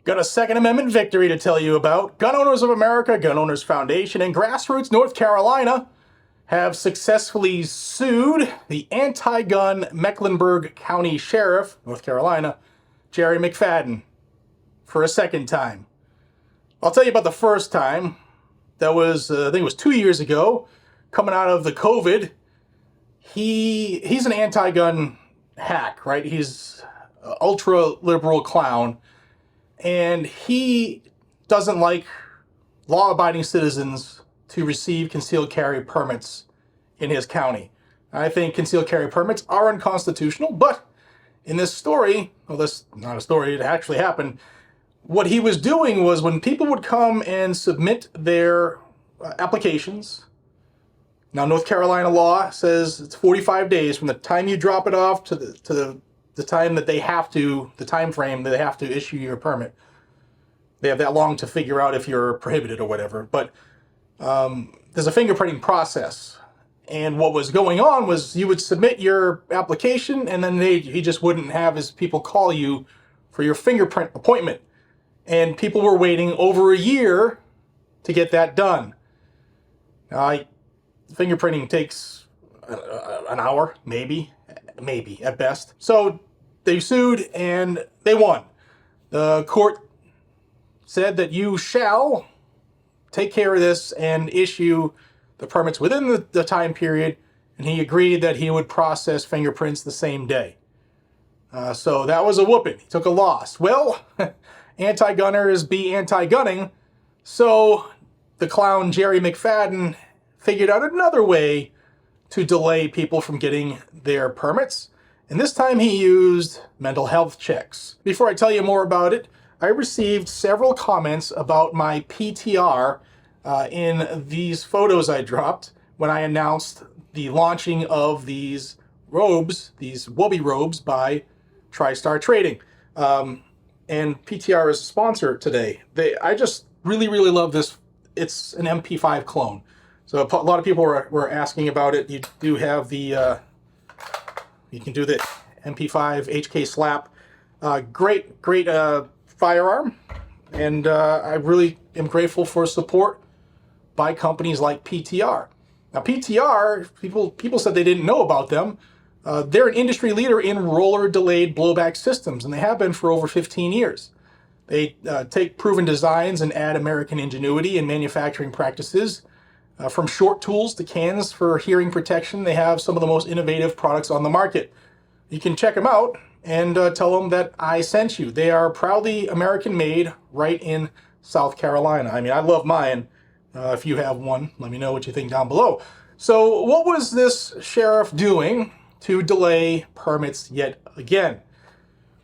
Got a Second Amendment victory to tell you about. Gun Owners of America, Gun Owners Foundation, and Grassroots North Carolina have successfully sued the anti-gun Mecklenburg County Sheriff, North Carolina, Jerry McFadden, for a second time. I'll tell you about the first time. That was, I think it was 2 years ago, coming out of the COVID. He's an anti-gun hack, right? He's an ultra-liberal clown. And he doesn't like law-abiding citizens to receive concealed carry permits in his county. I think concealed carry permits are unconstitutional, but in this story, well, this is not a story, it actually happened. What he was doing was when people would come and submit their applications. Now, North Carolina law says it's 45 days from the time you drop it off to the time that they have to, the time frame that they have to issue your permit. They have that long to figure out if you're prohibited or whatever. But there's a fingerprinting process. And what was going on was you would submit your application and then he just wouldn't have his people call you for your fingerprint appointment. And people were waiting over a year to get that done. Now, fingerprinting takes an hour, maybe at best. So they sued and they won. The court said that you shall take care of this and issue the permits within the time period, and he agreed that he would process fingerprints the same day. So that was a whooping. He took a loss. Well, anti-gunners be anti-gunning, so the clown Jerry McFadden figured out another way to delay people from getting their permits. And this time he used mental health checks. Before I tell you more about it, I received several comments about my PTR in these photos I dropped when I announced the launching of these robes, these Wubby robes by TriStar Trading. And PTR is a sponsor today. I just really love this. It's an MP5 clone. So a lot of people were asking about it. You do have the, you can do the MP5 HK slap. Great firearm. And I really am grateful for support by companies like PTR. Now PTR, people said they didn't know about them. They're an industry leader in roller delayed blowback systems, and they have been for over 15 years. They take proven designs and add American ingenuity in manufacturing practices. From short tools to cans for hearing protection, they have some of the most innovative products on the market. You can check them out and tell them that I sent you. They are proudly American-made right in South Carolina. I mean, I love mine. If you have one, let me know what you think down below. So what was this sheriff doing to delay permits yet again?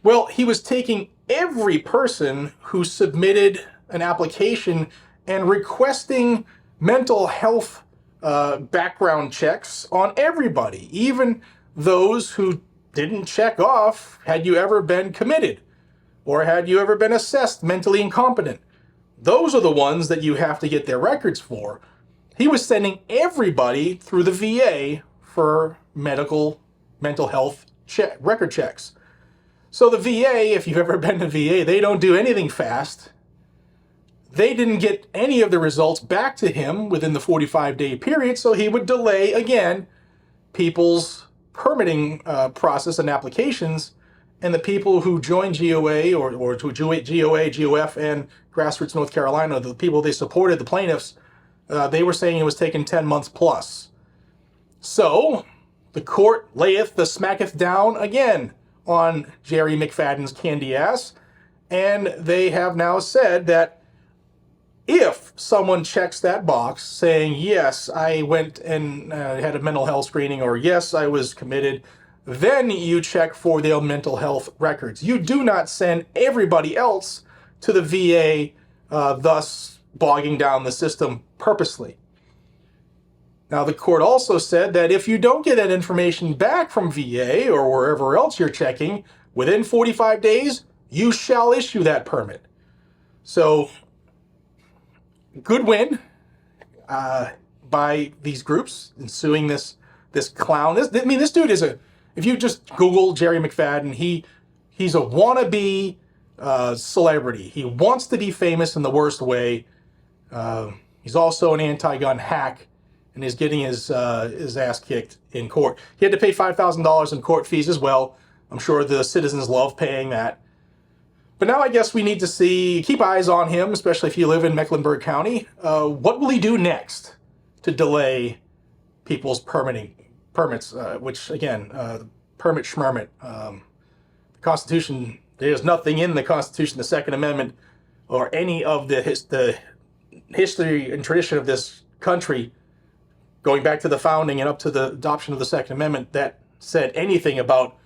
Well, he was taking every person who submitted an application and requesting mental health background checks on everybody, even those who didn't check off, had you ever been committed or had you ever been assessed mentally incompetent. Those are the ones that you have to get their records for. He was sending everybody through the VA for mental health record checks. So the VA, if you've ever been to VA, they don't do anything fast. They didn't get any of the results back to him within the 45-day period, so he would delay, again, people's permitting process and applications, and the people who joined GOA or to GOA, GOF, and Grassroots North Carolina, the people they supported, the plaintiffs, they were saying it was taking 10 months plus. So the court layeth the smacketh down again on Jerry McFadden's candy ass, and they have now said that if someone checks that box saying, yes, I went and had a mental health screening, or yes, I was committed, then you check for their mental health records. You do not send everybody else to the VA, thus bogging down the system purposely. Now, the court also said that if you don't get that information back from VA or wherever else you're checking within 45 days, you shall issue that permit. So, good win by these groups in suing this clown. This dude is if you just Google Jerry McFadden, he's a wannabe celebrity. He wants to be famous in the worst way. He's also an anti-gun hack, and is getting his ass kicked in court. He had to pay $5,000 in court fees as well. I'm sure the citizens love paying that. But now I guess we need to keep eyes on him, especially if you live in Mecklenburg County. What will he do next to delay people's permits, which again, permit schmermit. The Constitution, there's nothing in the Constitution, the Second Amendment, or any of the history and tradition of this country, going back to the founding and up to the adoption of the Second Amendment, that said anything about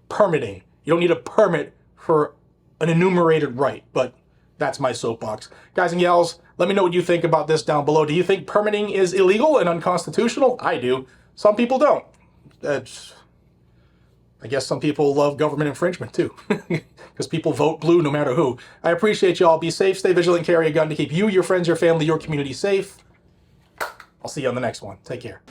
permitting. You don't need a permit for an enumerated right, but that's my soapbox. Guys and gals, let me know what you think about this down below. Do you think permitting is illegal and unconstitutional? I do. Some people don't. I guess some people love government infringement too, because people vote blue no matter who. I appreciate y'all. Be safe, stay vigilant, carry a gun to keep you, your friends, your family, your community safe. I'll see you on the next one. Take care.